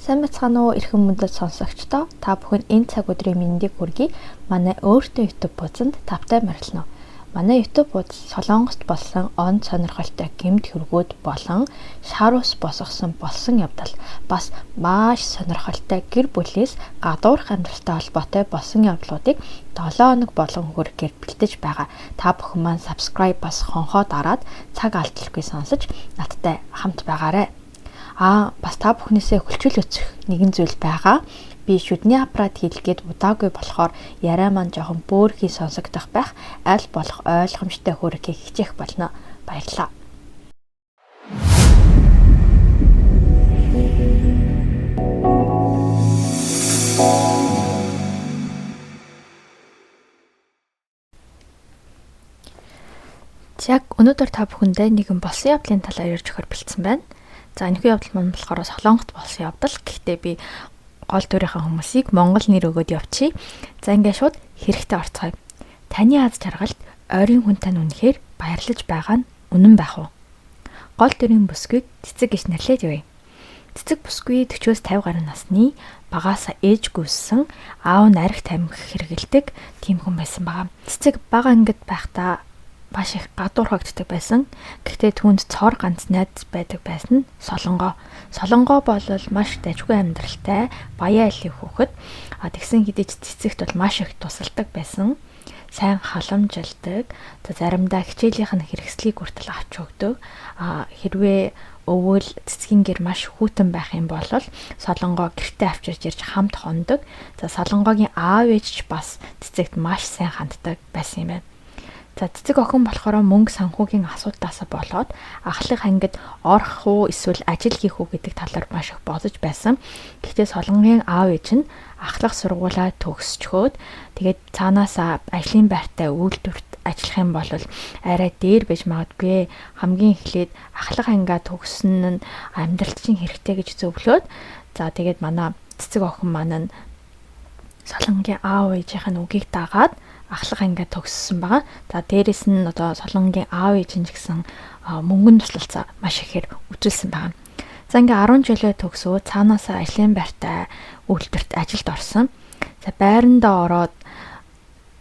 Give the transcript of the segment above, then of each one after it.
Сайн бацгаана уу эрхэм мөндөд сонсогчдоо. Та бүхэн энэ цаг өдрийн мэндийг хүргэе. Манай өөртөө YouTube хуудсанд тавтай морилно. Манай YouTube хуудас Солонгост болсон он сонирхолтой гэмт хэргүүд болон шар ус босгосон болсон явдал бас маш сонирхолтой гэр бүлээс гадуурх амьдралтай холбоотой болсон явдлуудыг 7 хоног болон хүргээр бэлтэж байгаа. Та бүхэн маань subscribe бас хонхоо дараад цаг алдалгүй сонсож надтай хамт байгаарай. Бас та бүхнээсээ хүлчил өцөх нэгэн зүйл байгаа. Би шүдний аппарат хийлгээд удаагүй болохоор яриа маань жоохон бөөрхий сонсогдох байх. Аль болох ойлгомжтой хүргэхийг хичээх болно. Баярлалаа. Яг өнөөдөр та бүхэндээ нэгэн болсон явдлын талаар ярьж өгөхөөр бэлдсэн байна. За энэхүү явдал маань болохоор Солонгот болсон явдал. Гэхдээ би гол дүрийнхээ хүмүүсийг монгол нэр өгөөд явчихъя. За ингээд шууд хэрэгтэй орцгоё. Таны аз жаргалд ойрын хүн тань үнэхээр баярлаж байгаа нь үнэн байх уу? Гол дүрийн бүсгүйг цэцэг гэж нэрлээд явъя. Цэцэг бүсгүй 40-50 гаруй насны багаасаа ээжгүйсэн аав нь арх тамхи хэрэгэлдэг тийм хүн байсан байгаа. Цэцэг бага ангид байхдаа маш их гадуурхагддаг байсан. Гэхдээ түүнд цор ганц найз байдаг байсан нь Солонгоо. Солонгоо бол маш дажгүй амьдралтай, баяа айлын хүүхэд. Тэгсэн хэдий ч цэцэгт бол маш их тусалдаг байсан. Сайн халамжилдаг. Заримдаа хичээлийнх нь хэрэгслийг хүртэл авч өгдөг. Хэрвээ өвөл цэцгийн гэр маш хүүтэн байх юм бол Солонгоо гэртээ авчирч ирж хамт хондог. Солонгогийн аав ээж ч бас цэцэгт маш сайн ханддаг байсан юм байна. Цэцэг охин болохоор мөнгө санхүүгийн асуудлаас болоод ахлах ангид орох уу эсвэл ажил хийх үү гэдэг талаар маш их бодож байсан. Гэхдээ Солонгогийн аав ээж нь ахлах сургуулаа төгсчхөөд тэгээд цаанаасаа ажлын байртай үйлдвэрт ажиллах юм бол арай дээр байж магадгүй. Хамгийн эхлээд ахлах ангиа төгсөн нь амьдралд чинь хэрэгтэй гэж зөвлөөд тэгээд манай цэцэг охин маань Солонгогийн аав ээжийнх нь үгийг дагаад ахлах ангиа төгссөн байгаа. Дээрэс нь Солонгогийн аав ээж нь ч гэсэн мөнгөнд туслалцаа маш ихээр үзүүлсэн байгаа. Ингээ 10 жилээ төгсөө цаанаасаа ажлын байртай үйлдвэрт ажилд орсон. Байрандаа ороод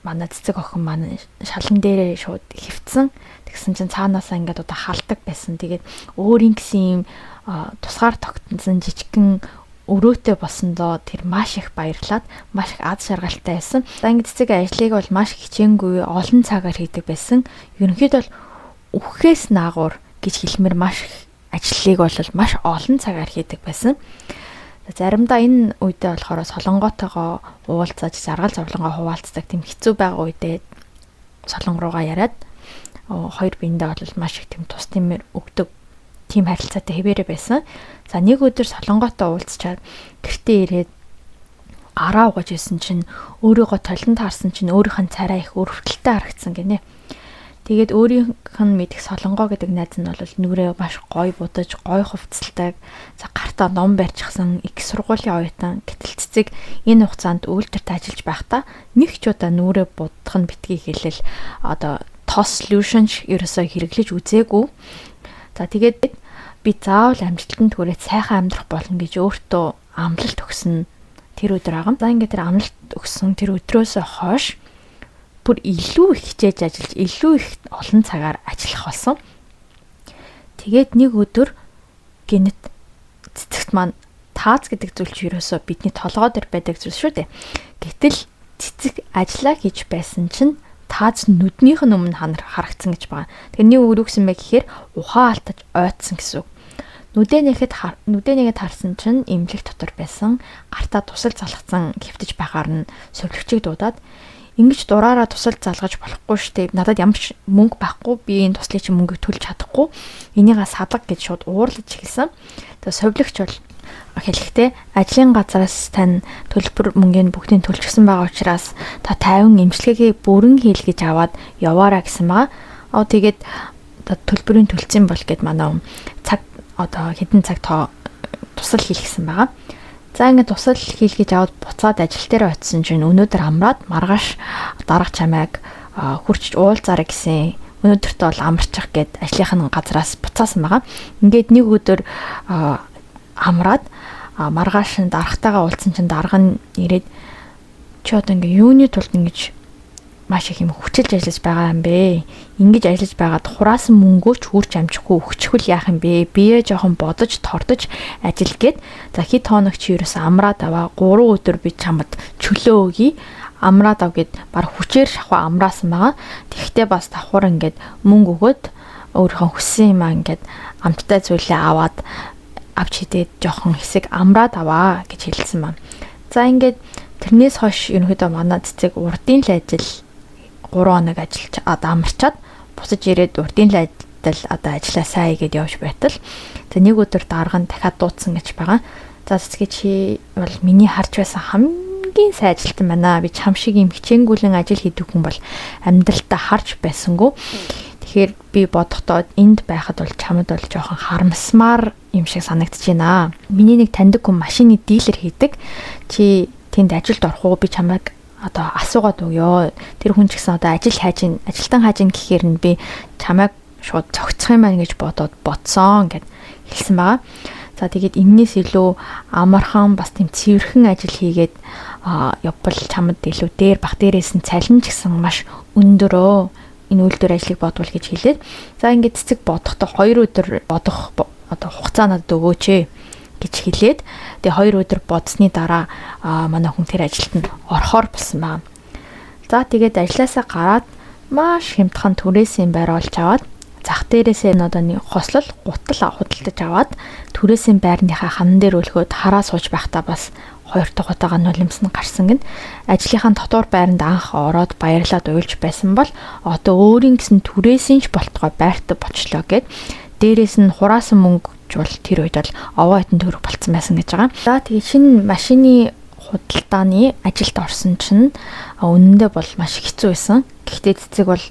манай цэцэг охин маань шалан дээрээ шууд хөвцсөн. Тэгсэн чинь цаанаасаа ингээд халдаг байсан. Тэгээд өөрийн гэсэн юм тусгаар тогтсон жижигхэн өрөөтэй болсондоо тэр маш их баярлаад маш их аз жаргалтай байсан. Ингээд цэцэг ажлыг бол маш хичээнгүй олон цагаар хийдэг байсан. Ерөнхийдөө үхээс наагур гэж хэлмээр маш их ажлыг бол маш олон цагаар хийдэг байсан. Заримдаа энэ үедээ болохоор Солонготойгоо уулзаж заргал зовлонгоо хуваалцдаг тийм хэцүү байгаа үедээ Солонго руугаа яриад хоёр биендээ бол маш их тийм тус тэмээр өгдөг тийм харилцаатай хэвээрээ байсан. Нэг өдөр Солонготой уулзчаад гэртээ ирээд араа угаж исэн чинь өөрийгөө толон таарсан чинь өөрийнх нь царай их өрөвдөлтөй харагдсан гинэ. Тэгээд өөрийнх нь мэдих Солонгоо гэдэг найз нь бол нүрээ маш гой будаж, гой хувцалдаг, гартаа ном барьчихсан их сургуулийн оюутан. Гэтэл цэцэг энэ хугацаанд үйлдвэрт ажиллаж байхдаа нэг ч удаа нүрээ будах нь битгий хэлэл TOS solution ерөөсөө хэрэглэж үзээгүй. Тэгээд би заавал амжилтанд хүрээд сайхан амьдрах болно гэж өөртөө амлалт өгсөн тэр өдөр агам. Ингээд тэр амлалт өгсөн тэр өдрөөс хойш бүр илүү их хичээж ажиллаж, илүү их олон цагаар ажиллах болсон. Тэгээд нэг өдөр гинэт цэцэгт маань тааз гэдэг зүйл чи ерөөсөө бидний толгой дээр байдаг зүйл шүү дээ. Гэтэл цэцэг ажиллаа хийж байсан чинь тааз нүднийх нь өмнө харагдсан гэж байгаа. Тэгэхээр нэг өөр үгсэн бэ гэхээр ухаан алтаж ойтсон гэсэн үг. Нүдэнийгэд харсан чинь эмнэлэг дотор байсан гартаа тусал залгацсан хэвтэж байгаар нь сувлэгчийг дуудаад ингэж дураараа тусал залгаж болохгүй штеп. Надад ямар ч мөнгө байхгүй. Би энэ туслыг чинь мөнгөийг төлж чадахгүй. Энийгээ садаг гэж шууд уурлаж эхэлсэн. Сувлэгч бол хэлэхдээ ажлын газраас тань төлбөр мөнгөний бүгдийг төлчихсөн байгаа учраас та 50 эмчилгээгээ бүрэн хийлгэж аваад яваараа гэсэн байгаа. Тэгээд төлбөрийн төлцсөн бол гэд манай цаг хэдэн цаг тусал хийлгэсэн байгаа. Ингээд тусал хийлгэж аваад буцаад ажил дээр очисон чинь өнөөдөр амраад маргааш дарга чамайг хурч уулзаарай гэсэн. Өнөөдөртөө бол амарчих гээд ажлынхаа газраас буцаасан байгаа. Ингээд нэг өдөр амраад маргааш нь дарагтайгаа уулзсан чинь дарга нь ирээд чи одоо ингээ юуны тулд ингэж маш их юм хүчилж ажиллаж байгаа юм бэ? Ингэж ажиллаж байгаад хураасан мөнгөө ч хүрч амжихгүй өгчихвэл яах юм бэ? Бие жоохон бодож, тордож ажил гээд за хэд хоног чи ерөөсөө амраад аваа 3 өдөр би чамд чөлөө өгье. Амраад ав гэд баг хүчээр шахуу амраасан байгаа. Тэгэхдээ бас давхар ингээд мөнгө өгөөд өөрийнхөө хүссэн юм ингээд амттай зүйлээ аваад авч хидээд жоохон хэсэг амраад аваа гэж хэлсэн байна. За ингээд тэрнээс хойш ерөнхийдөө манай цэцэг урдын л ажил 3 хоног ажиллаж амарчаад бусаж ирээд урдын л ажил одоо ажиллаа сайн гэдээ явж байтал нэг өдөр дарга нь дахиад дуудсан гэж байгаа. За цэцгээ чи бол миний харж байсан хамгийн сайн ажилтан байна. Би чам шиг юм хичээнгүйлэн ажил хийдэг хүн бол амьдралтаа харж байсангүй. Тэгэхээр би бодохдоо энд байхад бол чамд бол жоохон харамсмаар юм шиг санагдаж байна. Миний нэг таньдаг хүн машины дилер хийдэг. Чи тэнд ажилд орох уу? Би чамайг одоо асуугаад өгөө. Тэр хүн ч гэсэн одоо ажилтан хааж ин гэхээр нь би чамайг шууд цогцох юм байна гэж бодсон гэд хэлсэн байгаа. За тэгээд энэс илүү амархан бас тийм цэвэрхэн ажил хийгээд явбал чамд илүү дээр бах дээрээс нь цалин ч гэсэн маш өндөрөө энэ үйлдвэр ажлыг бодвол гэж хэлээд за ингээд цэцэг бодохдоо 2 өдөр бодох одоо хугацаа надад өгөөч гэж хэлээд тэгээ 2 өдөр бодсны дараа манай хүн тэр ажилтанд орохоор болсон байна. За тэгээд ажилласаа гараад маш хямдхан түрээсийн байр олж аваад зах дээрээсээ одоо нэг хослол гутал худалдаж аваад түрээсийн байрныхаа хан дээр өлгөөд хараа сууж байхдаа бас 2 дахь удаага нулимс нь гарсан гин ажлынхаа дотор байранд анх ороод баярлаад уйлж байсан бол одоо өөрийн гэсэн түрээсийн ч болтгой байртаа бочлоо гэд дээрээс нь хураасан мөнгө бол тэр үед бол овоо хитэн төгрөг болцсон байсан гэж байгаа. За тэгээ шинэ машины худалдааны ажилд орсон чинь үнэндээ бол маш хэцүү байсан. Гэхдээ цэцэг бол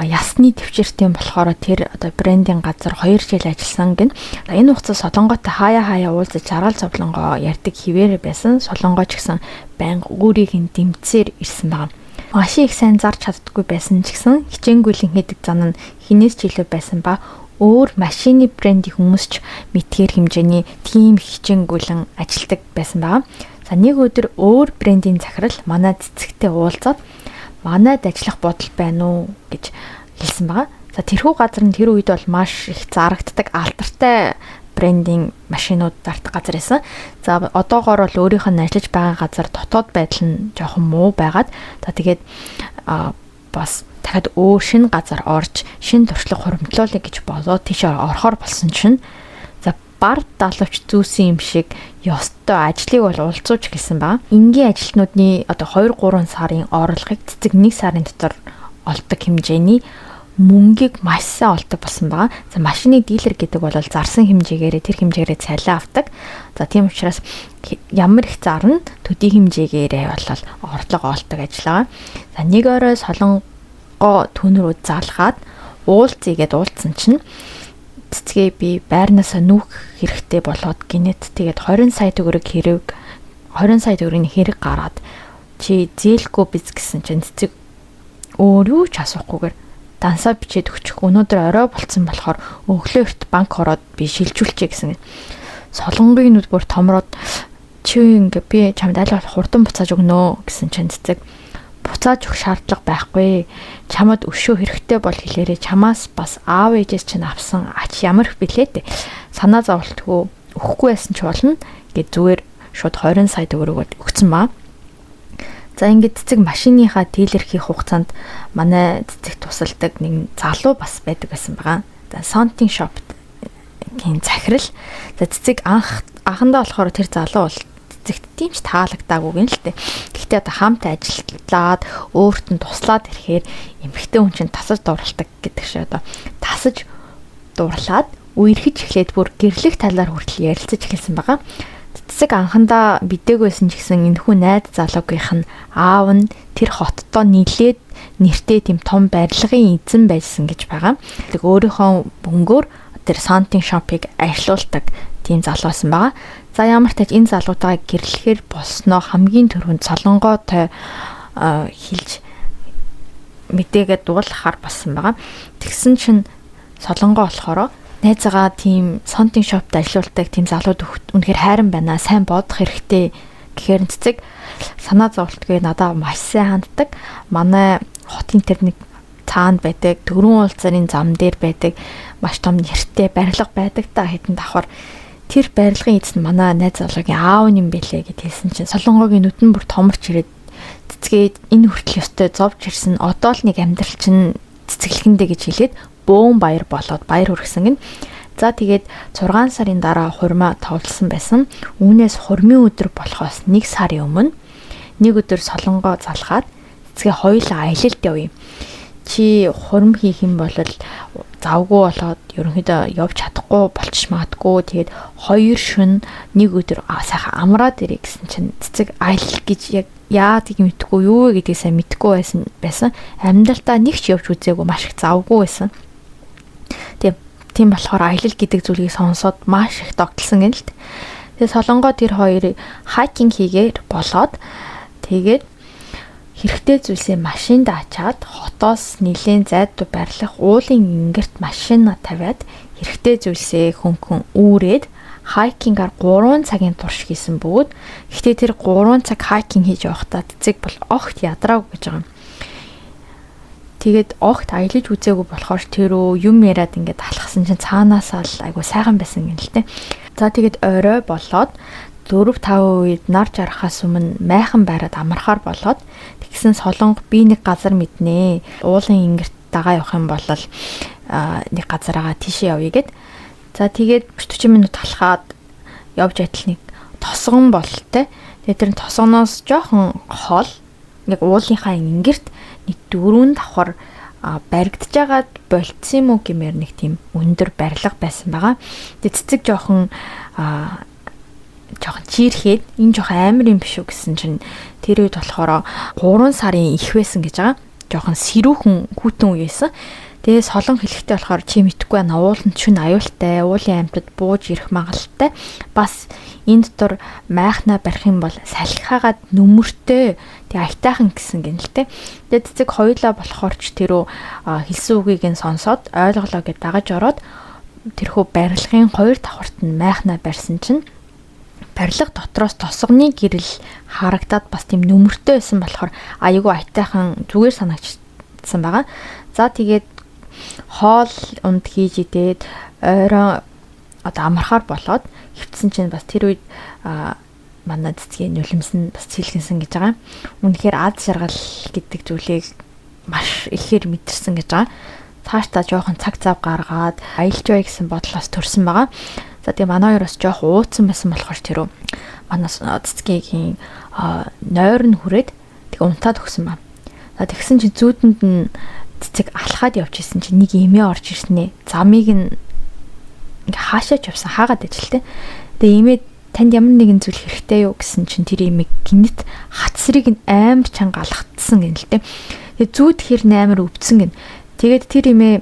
ясны төвчөртэй болохоор тэр одоо брендинг газар 2 жил ажилласан гин. Энэ хугацаа Солонготой хаяа уулзаж жаргал зовлонгоо ярьдаг хിവэр байсан. Солонгоо ч гэсэн байнга өөрийг нь дэмцээр ирсэн байгаа. Маш их сайн зарж чаддаггүй байсан ч гэсэн хичээнгүйлэн хийдэг зан нь хинээс ч илүү байсан ба өөр машины брендийн хүмүүс ч мэдгээр хэмжээний тим хичээнгүйлэн ажилдаг байсан байгаа. За нэг өдөр өөр брендийн захирал манай цэцэгтэй уулзаад манайд ажиллах бодол байна уу гэж хэлсэн байгаа. За тэрхүү газар нь тэр үед бол маш их зарагддаг алдартай брендийн машинууд зардаг газар байсан. За одоогоор бол өөрийнх нь ажиллаж байгаа газар дотоод байдал нь жоохон муу байгаад за тэгээд бас дахиад өөр шинэ газар орж шинэ туршлага хуримтлуулъя гэж бодоод тийш орохоор болсон чинь за бар далавч зүүсэн юм шиг ёстой ажлыг бол уулзууж гэлсэн ба. Энгийн ажилтнуудын одоо 2-3 сарын орлогыг цэцэг 1 сарын дотор олдог хэмжээний мөнгийг маш сайн олдог болсон байгаа. За машины дилер гэдэг бол зарсан хэмжээгээрээ тэр хэмжээгээрээ цалин авдаг. За тийм учраас ямар их зарна төдий хэмжээгээрээ бол орлого олдог ажиллагаа. За нэг орой Солонгоо түүн рүү залгаад уулзъя уулзсан чинь цэцгээ би байрнаасаа нүүх хэрэгтэй болоод гинэт тэгээд 20 сая төгрөгийн хэрэг гараад чи зээлгүй биз гэсэн чинь цэцэг өөр юу ч асуухгүйгээр дансаа бичээд өгчих. Өнөөдөр орой болцсон болохоор өглөө эрт банк ороод би шилжүүлчихье гэсэн. Солонгогийн нүд бүр томроод чи ингээ би чамд аль болох хурдан буцааж өгнө гэсэн чинь цэцэг буцааж өгөх шаардлага байхгүй. Чамд өшөө хэрэгтэй бол хэлээрээ чамаас бас аав ээжээс чинь авсан ач ямар их билээ дээ. Санаа зовлтгүй өгөхгүй байсан ч болно гэж зүгээр шууд 20 сая төгрөгөөр өгсөн баа. За ингээд цэцэг машиныхаа дилер хийх хугацаанд манай цэцэг тусалдаг нэг залуу бас байдаг байсан байгаа. За Something Shop гин захирал. За цэцэг анхандаа болохоор тэр залуу бол цэцэгт тийм ч таалагдаагүй юм л дээ. Гэхдээ одоо хамт ажиллаад өөрт нь туслаад ирэхээр эмэгтэй хүн чинь тасаж дууралдаг гэдэг шиг одоо тасаж дуурлаад үерхэж эхлээд бүр гэрлэх талаар хүртэл ярилцаж эхэлсэн байгаа. Цэцэг анхандаа бидээгүйсэн ч гэсэн энэхүү найд залуугийнх нь аав нь тэр хоттой нийлээд нэртэй тийм том барилгын эзэн байсан гэж байгаа. Тэг өөрийнхөө бөнгөөр тэр Something Shop-ыг ажилуулдаг тийм залуу байсан байгаа. За ямар ч тач энэ залуутайгаа гэрлэхээр болсноо хамгийн түрүүнд Солонгоотой хэлж мэдээгээд дуулахаар болсон байгаа. Тэгсэн чинь Солонгоо болохоор найзаагаа тийм сонтын шопт ажиллаулдаг тийм залууд үнэхээр хайран байна. Сайн бодох хэрэгтэй гэхээр цэцэг санаа зовлтгүй надад маш сайн ханддаг. Манай хотын тэр нэг цаанд байдаг, дөрвөн уулзарын зам дээр байдаг маш том нэртэй барилга байдаг та хэдэн давхар тэр барилгын эзэн манай найз залуугийн аав юм бэлээ гэд хэлсэн чинь Солонгогийн нүдэн бүр томорч ирээд цэцгээд энэ хүртэл ёстой зовж ирсэн. Одоо л нэг амьдрал чинь цэцэглэхэндэ гэж хэлээд бөөн баяр болоод баяр хүргэсэн гин. За тэгээд 6 сарын дараа хурмаа товлсон байсан. Үүнээс хурмын өдөр болохоос 1 сарын өмнө нэг өдөр солонгоо залгаад цэцгээ хоёулаа аялалд явъя. Чи хурм хийх юм бол завгүй болоод ерөнхийдөө явж чадахгүй болчих магадгүй. Тэгээд 2 шөнө нэг өдөр сайхан амраад ирэх гэсэн чинь цэцэг аялал гэж яг яад гэж мэдгүй юу гэдгийг сайн мэдгүй байсан. Амьдралдаа нэг ч явж үзээгүй маш их завгүй байсан. Тийм болохоор аялал гэдэг зүйлийг сонсоод маш их тогтолсон гэнэ л. Тэгээд солонгоо тэр хоёрыг хайкинг хийгээд болоод тэгээд хэрэгтэй зүйлсээ машинд ачаад хотоос нэлээд зайдуу байрлах уулын ингэрт машина тавиад хэрэгтэй зүйлсээ хөнгөн үүрээд хайкингаар 3 цагийн турш хийсэн бөгөөд гэхдээ тэр 3 цаг хайкинг хийж явахдаа цэцэг бол огт ядраагүй гэж байгаа юм. Тэгээд огт аялаж үзээгүй болохоор тэрөө юм яриад ингээд алхсан чинь цаанаасаа л айгу сайхан байсан юм л те. За тэгээд орой болоод 4-5 үед нар жарахаас өмнө майхан байраад амархаар болоод тэгсэн солонго би нэг газар мэднэ. Уулын ингэрт дагаа явах юм бол нэг газараа тийшээ явъя гэд. За тэгээд 40 минут алхаад явж байтал нэг тосгон болтой. Тэгээд тэр тосгоноос жоохон хол нэг уулынхаа ингэрт нэг 4 давхар баригдаж агаад болцсон юм уу гэмээр нэг тийм өндөр барилга байсан байгаа. Тэгээд цэцэг жоохон чирхэд энэ жоохон амар юм биш үү гэсэн чинь тэр үед болохоор 3 сарын их байсан гэж байгаа. Жоохон сэрүүхэн хүүтэн үе байсан. Тэгээ солон хэлэхтэй болохоор чи мэдхгүй байна. Уулын шүн аюултай, уулын амьтад бууж ирэх магадлалтай. Бас энэ дотор майхнаа барих юм бол салхихаагаад нүмертэй тэгээ айтайхан гэсэн гэнэлтэй. Тэгээ цэцэг хоёулаа болохоор ч тэрөө хэлсэн үгийг нь сонсоод ойлголоо гэж дагаж ороод тэрхүү барилгын 2 давхарт нь майхнаа барьсан чинь барилга дотроос тосгоны гэрэл харагдаад бас тийм нүмертэй байсан болохоор аягүй айтайхан зүгээр санагдсан байгаа. За тэгээд хоол унд хийж идээд ойроо одоо амархаар болоод хөвцсөн чинь бас тэр үед манай цэцгийн нулимсэн бас цэлгэнсэн гэж байгаа. Үнэхээр аз жаргал гэдэг зүйлийг маш ихээр мэдэрсэн гэж байгаа. Цаашдаа жоохон цаг зав гаргаад аялж бай гэсэн бодлоос төрсэн байгаа. За тэгээ манай хоёроос жоох ууцсан байсан болохоор тэрөө манай цэцгийн нойр нь хүрээд тэгээ унтаад өгсөн ба. За тэгсэн чинь зүүдэнд нь цэцэг алхаад явж исэн чинь нэг эмээ орж ирснэ. Замыг нь ингээ хаашаач явсан хаагаад ижил те. Тэгээ эмээ танд ямар нэгэн зүйл хэрэгтэй юу гэсэн чинь тэр эмээ гинэт хатсрыг нь амар чанга алхацсан гэнэ л те. Тэгээ зүүд хэр амар өвдсөн гэнэ. Тэгээд тэр эмээ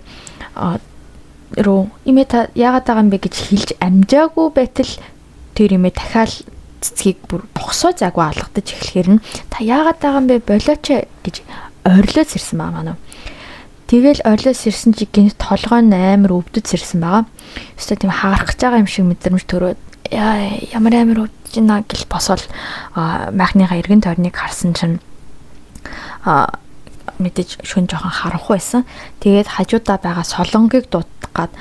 эмээ та яагаад байгаа юм бэ гэж хэлж амжаагүй байтал тэр эмээ дахиад цэцгийг бүр бохсоо заагүй алгадаж эхлэхээр нь та яагаад байгаа юм бэ болооч гэж орилоос ирсэн баа манай. Тэгэл орилоос ирсэн чи гинт толгой амар өвдөж ирсэн байгаа. Өстө тийм хаарах гэж байгаа юм шиг мэдрэмж төрөөд ямар амар өвдөж байна гэл босоод майхныхаа эргэн тойрныг харсан чинь мэдээж шүн жоохон харанхуй байсан. Тэгээд хажуудаа байгаа солонгыг дуудах гад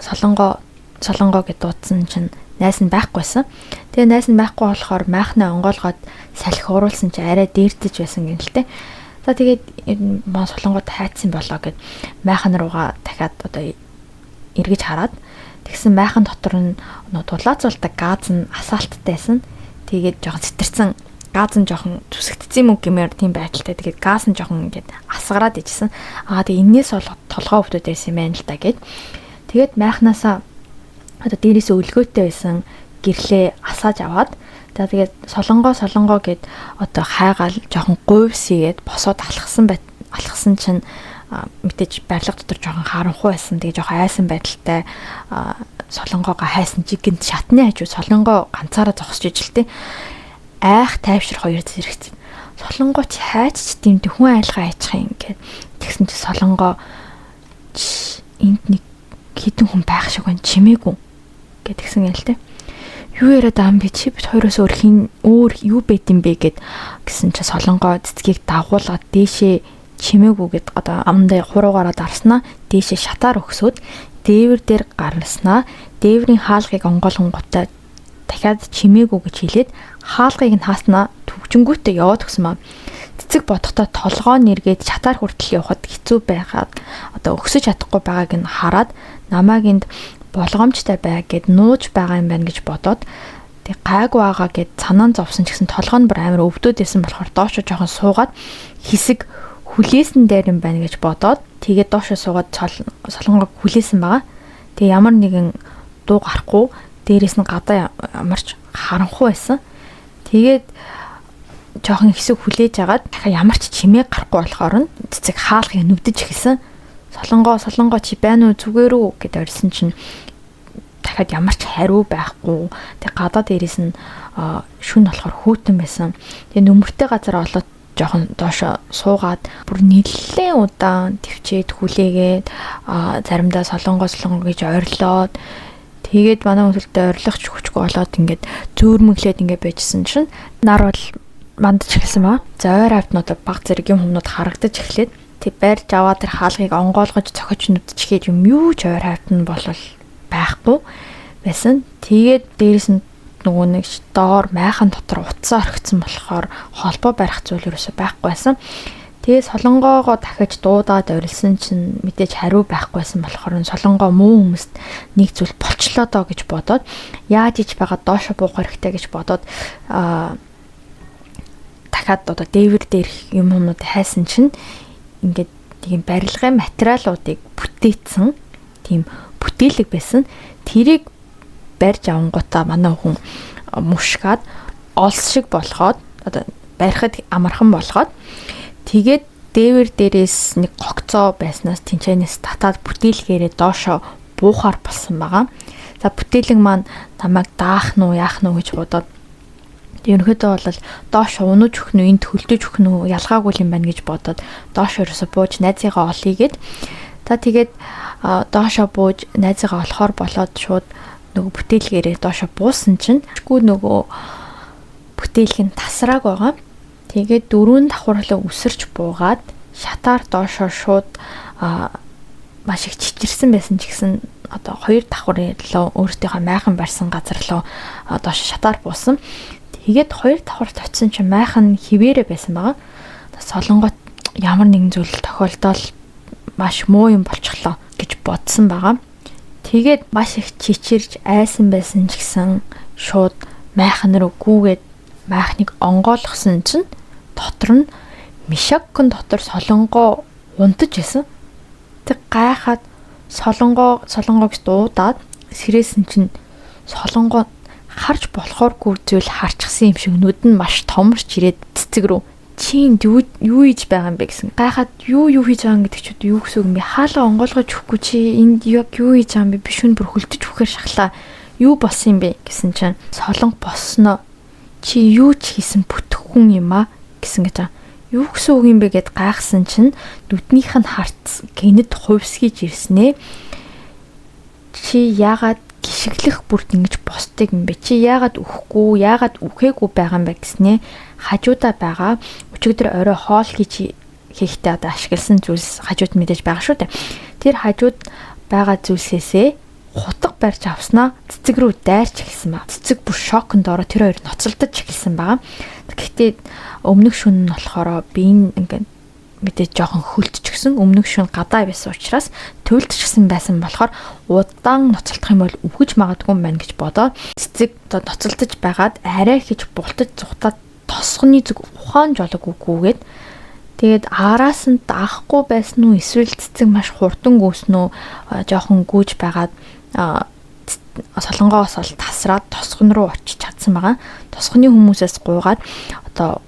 солонгоо гэд дуудсан чинь найс нь байхгүйсэн. Тэгээ найс нь байхгүй болохоор майхнаа онгоолгоод салхи уруулсан чинь арай дээрдэж байсан гэнэ л те. За тэгээд маа солонгоод хайцсан болоо гэд майхан руугаа дахиад одоо эргэж хараад тэгсэн майхан дотор нь дулаацуулдаг газ нь асаалттай байсан. Тэгээд жоохон цэтэрсэн газ нь жоохон зүсэгдсэн юм уу гэмээр тийм байдалтай. Тэгээд газ нь жоохон ингээд асгараад ижсэн. Тэгээ энээс бол толгоо өвдөд байсан юм байна л та гэд. Тэгээд майхнаасаа одоо дээрээс өлгөөтэй байсан гэрлээ асааж аваад тэгээд солонгоо гэд одоо хайгаал жоохон гуйвсгээд босоод алхсан чинь мэдээж барилга дотор жоохон харанхуй байсан. Тэгээ жоохон айсан байдалтай солонгоогоо хайсан чигэнд шатны хажуу солонгоо ганцаараа зогсож ижилтэй. Айх тайвшир хоёр зэрэгцэн. Солонгоо ч хайч тийм хүн айлгаа айчих юм гээд тэгсэн чи солонгоо энд нэг хитэн хүн байх шиг байна чимээгүй гэдгсэн юм л те. Юу яриад байгаа юм бэ чи бид хоёроос өөр юу байд юм бэ гэсэн чи солонгоо цэцгийг дагуулгаад дээшээ чимээгүй гэд одоо амдаа хуруугаараа дарснаа дээшээ шатаар өгсөд дээвэр дээр гарнаснаа дээврийн хаалгыг онгойлгонгуудаа дахиад чимээгүй гэж хэлээд хаалгыг нь хааснаа төгжингүүтээ яваад өгсөн маа. Цэцэг бодохдоо толгоо нэргээд шатаар хүртэл явахад хэцүү байгаад одоо өгсөж чадахгүй байгааг нь хараад намайг энд болгоомжтой бай гэд нууж байгаа юм байна гэж бодоод тэг гайг байгаа гэд цанаан зовсон ч гэсэн толгой нь бүр амар өвдөд байсан болохоор доошо жоохон суугаад хэсэг хүлээсэн дээр юм байна гэж бодоод тэгээд доошо суугаад солонгог хүлээсэн байгаа. Тэг ямар нэгэн дуу гарахгүй дээрээс нь гадаа ямарч харанхуй байсан. Тэгээд жоохон хэсэг хүлээж агаад дахиад ямар ч чимээ гарахгүй болохоор нь цэцэг хаалгыг нүвдэж эхэлсэн. Солонгоо чи байна уу зүгээр үү гэд орсон чинь дахиад ямар ч хариу байхгүй. Тэг гадаа дээрээс нь шүн болохоор хүүтэн байсан. Тэгээ нөмөртэй газар олоод жоохон доошо суугаад бүр нэлээд удаан төвчээд хүлээгээд заримдаа солонгоо гэж ойрлоод тэгээд манай хүлдээ ойрлох ч хүчгүй болоод ингээд зөөрмөглээд ингээд байжсэн чинь нар бол мандаж эхэлсэн баа. За ойр хавтнууд баг зэрэг юм хүмүүд харагдаж эхлээд тэг байрж аваа тэр хаалгыг онгойлгож цохиж нүдчихэд юм юу ч ойр хавтан болол байхгүй байсан. Тэгээд дээрэс нь нөгөө нэг доор майхан дотор утсаа орхицсан болохоор холбоо барих зүйл ерөөсөй байхгүй байсан. Тэгээд солонгоогоо дахиж дуудаад орилсан чинь мэдээж хариу байхгүй байсан болохоор солонгоо муу хүмүүст нэг зүйл болчлоо доо гэж бодоод яаж ич байгаа доошо буух хэрэгтэй гэж бодоод дахиад одоо дээвэр дээр юм хүмүүс хайсан чинь ингээд тийм барилгын материалуудыг бүтээсэн тийм бүтээлэг байсан. Тэрийг барьж авангуудаа манай хүн мушгаад олс шиг болгоод одоо барихад амархан болгоод тэгээд дээвэр дээрээс нэг гогцоо байснаас тэнцэнээс татаад бүтээлгээрээ доошо буухаар болсон байгаа. За бүтээлэг маань намайг даах нь уу яах нь уу гэж бодоод ерөнхийдөө бол доошо унаж өгөх нь энд хөлдөж өгөх нь ялгаагүй юм байна гэж бодоод доошо ерөөсө бууж найзыгаа олъё гэд. За тэгээд доошо бууж найзыгаа олохоор болоод шууд нөгөө бүтээлгээрээ доошо буусан чинь нөгөө бүтээлг нь тасрааг байгаа. Тэгээд дөрвөн давхарлаа үсэрч буугаад шатаар доошо шууд маш их чичирсэн байсан ч гэсэн одоо хоёр давхарлаа өөртөөхөө майхан барьсан газар руу доошо шатаар буусан. Тэгээд хоёр давхарт очисон чинь майхан хിവэрэ байсан байгаа. Солонгот ямар нэгэн зүйл тохиолдол маш муу юм болчихлоо гэж бодсон байгаа. Тэгээд маш их чичирж айсан байсан ч гэсэн шууд майхан руу гүүгээд майхныг онгойлгосон чинь дотор нь мишаккон дотор солонгоо унтаж исэн. Тэг гайхаад солонгоогч дуудаад сэрээсэн чинь солонгоо харж болохооргүй зүйл харчихсан юм шиг нүд нь маш томорч ирээд цэцэг рүү чи юу хийж байгаа юм бэ гэсэн. Гайхаад юу хийж байгаа гэдэг чүүд юу гэсэн юм бэ? Хаалга онгойлгож өгөхгүй чи энд яг юу хийж байгаа юм бэ? Биш үн бүр хөлдөж өгөхөр шахлаа. Юу болсон юм бэ гэсэн чинь солонго босноо. Чи юу ч хийсэн бүтэхгүй юм аа гэсэн гэж байгаа. Юу гэсэн үг юм бэ гэд гайхсан чинь нүднийх нь харц гинэд хувьсгийж ирснэ. Чи яагаад гიშгэлэх бүрт ингэж босдог юм бэ? Чи яагаад үхэхгүй, яагаад үхээгүй байгаа юм бэ гэснээ хажуудаа байгаа өчигдөр орой хоол хийхдээ одоо ашигласан зүйлс хажууд мэдээж байгаа шүү дээ. Тэр хажууд байгаа зүйлсээсээ хутга барьж авснаа цэцэг рүү дайрч эхэлсэн ба. Цэцэг бүр шоконд ороо тэр хоёр ноцолдож эхэлсэн байгаа. Гэхдээ өмнөх шөнө нь болохоор би ингээд мэдээж жоохон хөлтчихсэн. Өмнөх шөнө гадаа байсан учраас төлдчихсэн байсан болохоор удаан ноцолдох юм бол үхэж магадгүй юм байна гэж бодоод цэцэг одоо ноцолдож байгаад арай хийж бултаж зүхтаад тосгоны зүг ухаан жолог үгүйгээд тэгээд араас нь даахгүй байсан уу эсвэл цэцэг маш хурдан гүйсэн үү жоохон гүйж байгаад солонгоос ол тасраад тосгон руу очиж чадсан байгаа. Тосгоны хүмүүсээс гуйгаад одоо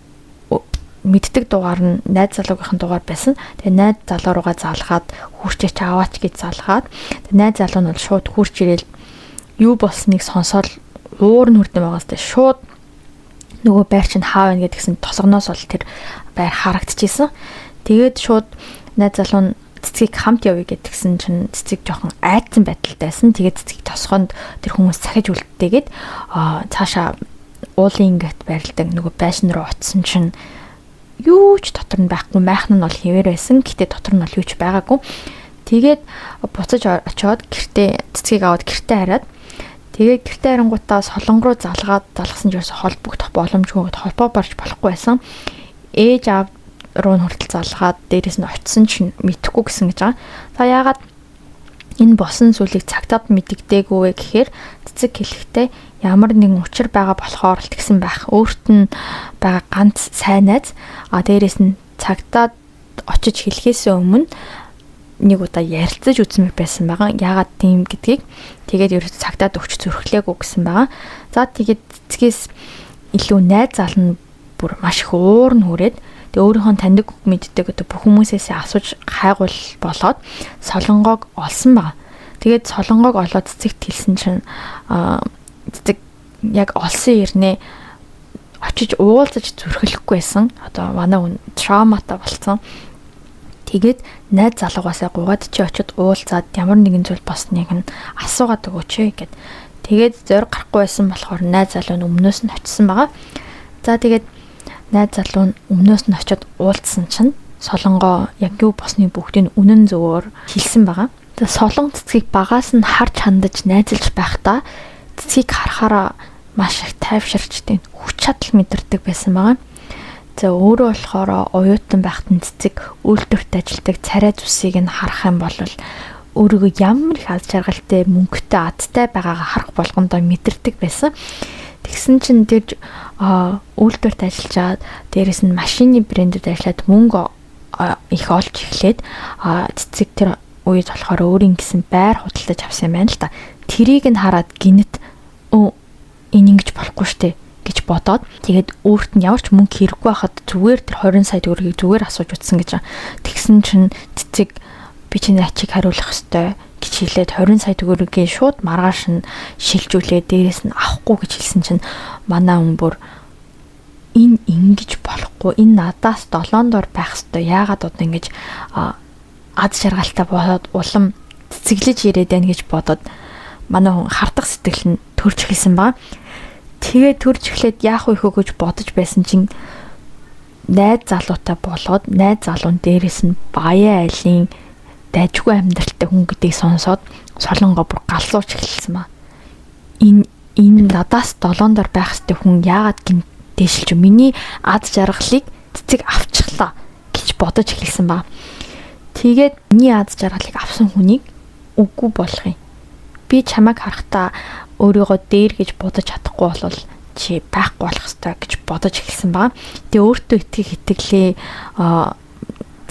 мэддэг дугаар нь найз залуугийнхын дугаар байсан. Тэгээ найз залуу руугаа залгаад хурчээч аваач гэж залгаад найз залуу нь бол шууд хурч ирээл юу болсныг сонсоод уур нь хүрдэн байгаас тэ шууд нөгөө байр чинь хаа байна гэдгсэн тосгоноос бол тэр байр харагдчихсэн. Тэгээд шууд найз залуу нь цэцгийг хамт явъя гэдгсэн чинь цэцэг жоохон айдсан байдалтайсэн. Тэгээд цэцгийг тосгонд тэр хүмүүс цахиж үлддээгээд цаашаа уулын ингээд байрладаг нөгөө байшин руу утсан чинь юу ч дотор нь байхгүй, майхан нь бол хэвээр байсан. Гэтэ дотор нь бол юу ч байгаагүй. Тэгээд буцаж очиод гэртээ цэцгийг аваад гэртээ хараад тэгээд гэртээ харангуудаа солонг руу залгасан ч ерөөсө холбогдох боломжгүй, холбоо барж болохгүй байсан. Ээж аав руу хүртэл залгаад дээрээс нь очисон чинь мэдэхгүй гэсэн гэж байгаа. За яагаад энэ босон зүйлийг цагтаад мэддэгдээгүй вэ гэхээр цэцэг хэлэхдээ ямар нэгэн учир байгаа болохоор л тэгсэн байх. Өөрт нь байгаа ганц сайн найз дээрээс нь цагтаад очиж хэлэхээс өмнө нэг удаа ярилцаж үзмээр байсан байгаа. Яагаад тийм гэдгийг тэгээд ерөөс цагтаад өгч зөрөхлээгүй гэсэн байгаа. За тэгээд цэцгээс илүү найз зална бүр маш их уур нь хүрээд тэгээ өөрийнхөө таньдаг мэддэг одоо бүх хүмүүсээс асууж хайгуул болоод солонгоог олсон байгаа. Тэгээд солонгоог олоод цэцэгт хэлсэн чинь цэцэг яг олсон ирнэ очиж уулзаж зүрхлэхгүй байсан. Одоо манай хүн травматай болсон. Тэгээд найз залуугаасаа гуйгаад чи очиод уулзаад ямар нэгэн зүйл босныг нь асуугаад өгөөч гэд. Тэгээд зориг гарахгүй байсан болохоор найз залуу нь өмнөөс нь очисон байгаа. За тэгээд найз залуу нь өмнөөс нь очиод уулзсан чинь солонгоо яг юу босныг бүгдийг үнэн зөвөөр хэлсэн байгаа. Тэгээд солон цэцгийг багаас нь харж хандаж найзалж байхдаа цэцгийг харахаараа маш их тайвширч тийм хүч чадал мэдэрдэг байсан байгаа. За өөрөө болохоор оюутан байхад нь цэцэг үйлдвэрт ажилладаг царай зүсийг нь харах юм бол өөрийгөө ямар их аз жаргалтай, мөнгөтэй, адтай байгаагаа харах болгондоо мэдэрдэг байсан. Тэгсэн чинь тэр үйлдвэрт ажиллаж дээрэс нь машины брэндэд ажиллаад мөнгө их олж эхлээд цэцэг тэр үед болохоор өөрийн гэсэн байр худалдаж авсан юм байна л та. Тэрийг нь хараад гинэт энэ ингэж болохгүй штэ гэж бодоод тэгээд өөрт нь ямар ч мөнгө хэрэггүй байхад зүгээр тэр 20 сая төгрөгийг зүгээр асууж утсан гэж байна. Тэгсэн чинь цэцэг би чиний ачийг хариулах ёстой гэж хэлээд 20 сая төгрөгийг шууд маргааш нь шилжүүлээд дээрээс нь авахгүй гэж хэлсэн чинь манай хүн бүр энэ ингэж болохгүй, энэ надаас 7 дор байх ёстой. Яагаад одоо ингэж аз жаргалтай болоод улам цэцэглэж ирээд байна гэж бодоод манай хүн хардах сэтгэл нь төрж эхэлсэн ба. Тэгээд төрж эхлээд яах вэ гэж бодож байсан чинь найз залуутай болоод найз залуун дээрээс нь баян айлын дайжгүй амьдралтай хүн гэдгийг сонсоод солонгоо бүр галзууч эхэлсэн ба. Энэ надаас 7 дор байх ёстой хүн яагаад гин дээшилж миний аз жаргалыг цэцэг авчихлаа гэж бодож эхэлсэн ба. Тэгээд миний аз жаргалыг авсан хүнийг үгүй болгоё. Би чамайг харахтаа өөрийгөө дээр гэж бодож чадахгүй бол чи байхгүй болох ёстой гэж бодож эхэлсэн ба. Тэгээ өөртөө итгэлээ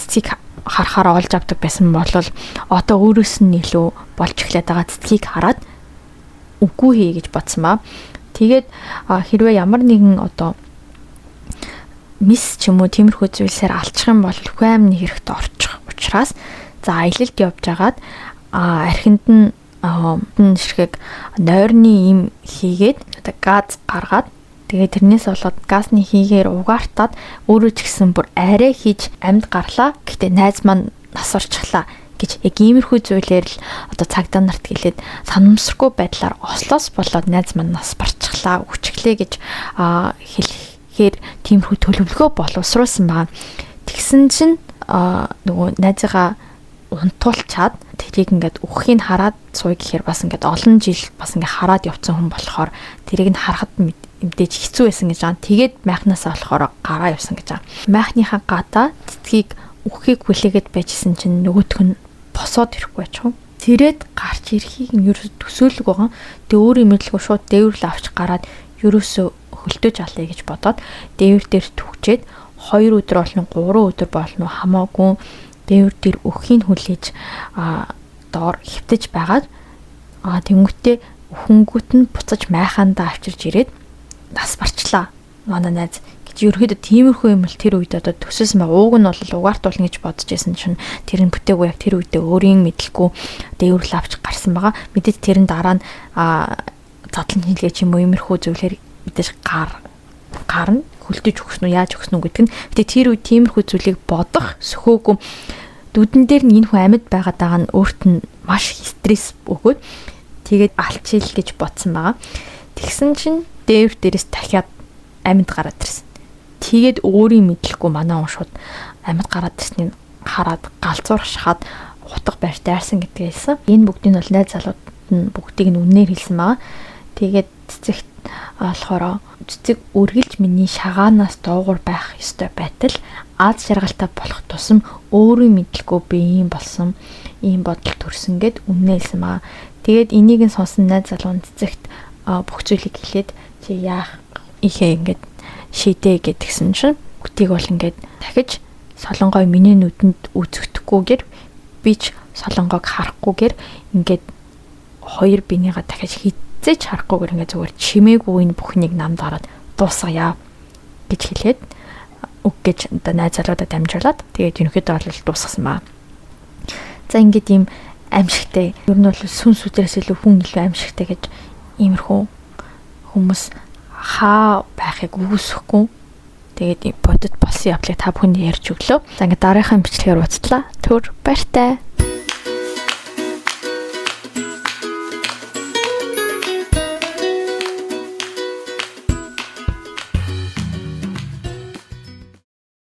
цэцгийг харахаараа олж авдаг байсан бол одоо өөрөөс нь илүү болж эхлээд байгаа цэцгийг хараад үгүй хий гэж бодсон ба. Тэгээд хэрвээ ямар нэгэн одоо мис ч юм уу тиймэрхүү зүйлсээр алчих юм бол хүм амны хэрэгт орчих учраас за аялалд явж агаад архинд нь ширхэг нойрны им хийгээд одоо газ гаргаад тэгээд тэрнээс болоод газны хийгээр угаартаад өөрөө ч гэсэн бүр арай хийж амьд гарлаа. Гэхдээ найз маань нас орчихлаа гэж яг иймэрхүү зүйлээр л одоо цагдаа нарт хэлээд санамсаргүй байдлаар ослоос болоод найз маань нас барчихлаа, үчглээ гэж хэлэхээр тиймэрхүү төлөвлөгөө боловсруулсан байгаа. Тэгсэн чинь нөгөө найзыгаа унтуулчаад тэрийг ингээд үххийг хараад сууя гэхээр бас ингээд олон жил бас ингээд хараад явцсан хүн болохоор тэрийг нь харахад мэдээж хэцүү байсан гэж байгаа. Тэгээд майхнаасаа болохоор гараа явсан гэж байгаа. Майхныхаа гадаа цэцгийг үххийг хүлээгээд байжсэн чинь нөгөөх нь босоод ирэхгүй ачаа. Тэрэд гарч ирэхийг нь ерөөсө төсөөлөг байгаа. Тэгээ өөр имэрлэгүй шууд дээвэрлээ авч гараад ерөөсө хөлтөж алъя гэж бодоод дээвэр дээр түгчээд 2 өдөр болно 3 өдөр болно хамаагүй дээвэр дээр өхийн хүлээж доор хөвтөж байгаад тэнгүүтээ өхөнгүүт нь буцаж майхаандаа авчирж ирээд нас барчлаа. Манай найз гэж ерөөхдөө тиймэрхүү юм л тэр үед одоо төсөөсөн байгаа. Ууг нь бол угаартуулна гэж бодож байсан чинь тэр нь бүтээгүй яг тэр үедээ өөрийн мэдлгүй дээвэрлээ авч гарсан байгаа. Мэдээж тэрэн дараа нь задлан хийлгээ ч юм уу иймэрхүү зүйлээр мэдээж гарна хөлдөж өгсөн үү яаж өгсөн үү гэдэг нь. Гэтэ тэр үед тиймэрхүү зүйлийг бодох сөхөөгүй Нүдэн дээр нь энэ хүн амьд байгаад байгаа нь өөрт нь маш стресс өгөөд тэгээд алчил гэж бодсон байгаа. Тэгсэн чинь дээрээс дахиад амьд гараад ирсэн. Тэгээд өөрийн мэдлэхгүй манай хүн шууд амьд гараад ирснийг хараад галзуур шахаад утга барьж дайрсан гэдгийг хэлсэн. Энэ бүгдийг нь бол найз залууд нь бүгдийг нь үнээр хэлсэн байгаа. Тэгээд цэцэгт болохоор цэцэг үргэлж миний шагаанаас доогуур байх ёстой байтал аз жаргалтай болох тусам өөрийн мэдлэхгүй би ийм болсон, ийм бодол төрсөн гэд үнээр хэлсэн байгаа. Тэгээд энийг нь сонсон найз залуу нь цэцэгт бүх зүйлийг хэлээд чи яах ихээ ингээд шийдээ гэдгсэн чинь бүгдийг бол ингээд дахиж солонгой миний нүдэнд үзэгдэхгүйгээр би ч солонгойг харахгүйгээр ингээд хоёр бинийгаа дахиж хизээч харахгүйгээр ингээд зүгээр чимээгүй энэ бүхнийг намд гараад дуусгая гэж хэлээд үг гэж одоо найз залуудад амжуулаад тэгээд ерөнхийдөө бол дуусгасан баа. За ингээд ийм аимшигтай ер нь бол сүнс үдрээс илүү хүн илүү аимшигтай гэж иймэрхүү хүмүүс хаа байхыг үгүйсэхгүй тэгээд бодит болсон явдлыг та бүхэнд ярьж өглөө. За ингээд дараагийн бичлэгээр уулзлаа. Түр баяртай.